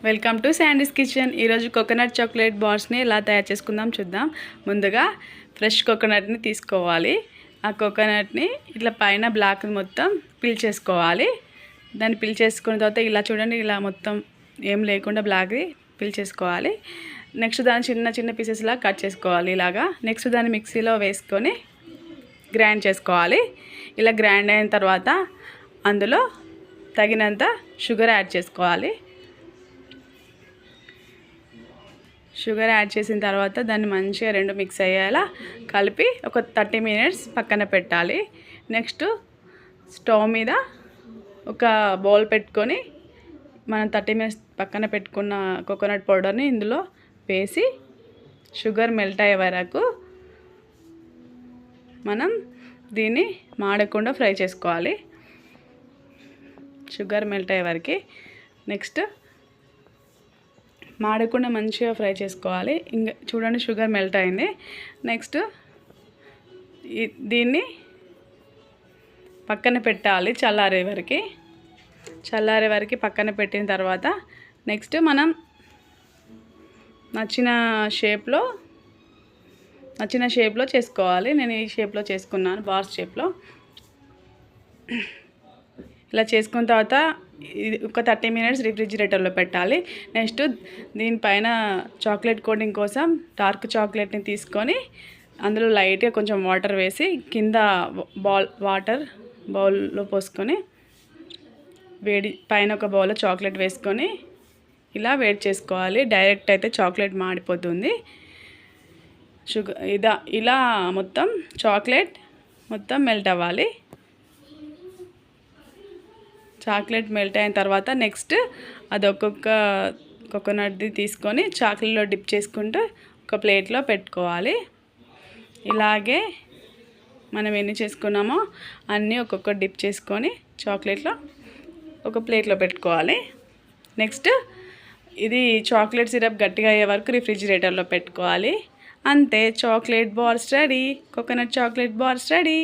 Welcome to sandies kitchen. ఈరోజు coconut chocolate బార్స్ని ఎలా తయారు చేసుకుందాం చూద్దాం. ముందుగా ఫ్రెష్ కోకోనట్ని తీసుకోవాలి. ఆ కోకోనట్ని ఇట్లా పైన బ్లాక్ మొత్తం పీల్ చేసుకోవాలి. దాన్ని పీల్ చేసుకున్న తర్వాత ఇలా చూడండి, ఇలా మొత్తం ఏం లేకుండా బ్లాక్ది పీల్ చేసుకోవాలి. నెక్స్ట్ దాన్ని చిన్న చిన్న పీసెస్లా కట్ చేసుకోవాలి ఇలాగా. నెక్స్ట్ దాన్ని మిక్సీలో వేసుకొని గ్రైండ్ చేసుకోవాలి. ఇలా గ్రైండ్ అయిన తర్వాత అందులో తగినంత షుగర్ యాడ్ చేసుకోవాలి. షుగర్ యాడ్ చేసిన తర్వాత దాన్ని మంచిగా రెండు మిక్స్ అయ్యేలా కలిపి ఒక 30 మినిట్స్ పక్కన పెట్టాలి. నెక్స్ట్ స్టవ్ మీద ఒక బౌల్ పెట్టుకొని మనం 30 మినిట్స్ పక్కన పెట్టుకున్న కోకోనట్ పౌడర్ని ఇందులో వేసి షుగర్ మెల్ట్ అయ్యే వరకు మనం దీన్ని మాడకుండా ఫ్రై చేసుకోవాలి. షుగర్ మెల్ట్ అయ్యే వరకు నెక్స్ట్ మాడకుండా మంచిగా ఫ్రై చేసుకోవాలి. ఇంకా చూడండి, షుగర్ మెల్ట్ అయింది. నెక్స్ట్ దీన్ని పక్కన పెట్టాలి చల్లారే వరకు పక్కన పెట్టిన తర్వాత నెక్స్ట్ మనం నచ్చిన షేప్లో చేసుకోవాలి. నేను ఈ షేప్లో చేసుకున్నాను, బార్స్ షేప్లో. ఇలా చేసుకున్న తర్వాత ఇది ఒక 30 మినిట్స్ రిఫ్రిజిరేటర్లో పెట్టాలి. నెక్స్ట్ దీనిపైన చాక్లెట్ కోటింగ్ కోసం డార్క్ చాక్లెట్ని తీసుకొని అందులో లైట్గా కొంచెం వాటర్ వేసి కింద బౌల్లో పోసుకొని పైన ఒక బౌల్లో చాక్లెట్ వేసుకొని ఇలా వేడి చేసుకోవాలి. డైరెక్ట్ అయితే చాక్లెట్ మాడిపోతుంది. ఇలా మొత్తం చాక్లెట్ మొత్తం మెల్ట్ అవ్వాలి. చాక్లెట్ మెల్ట్ అయిన తర్వాత నెక్స్ట్ అది ఒక్కొక్క కోకోనట్ది తీసుకొని చాక్లెట్లో డిప్ చేసుకుంటూ ఒక ప్లేట్లో పెట్టుకోవాలి. ఇలాగే మనం ఎన్ని చేసుకున్నామో అన్నీ ఒక్కొక్క డిప్ చేసుకొని చాక్లెట్లో ఒక ప్లేట్లో పెట్టుకోవాలి. నెక్స్ట్ ఇది చాక్లెట్ సిరప్ గట్టిగా అయ్యే వరకు రిఫ్రిజిరేటర్లో పెట్టుకోవాలి. అంతే, chocolate bars ready. Coconut chocolate bars ready.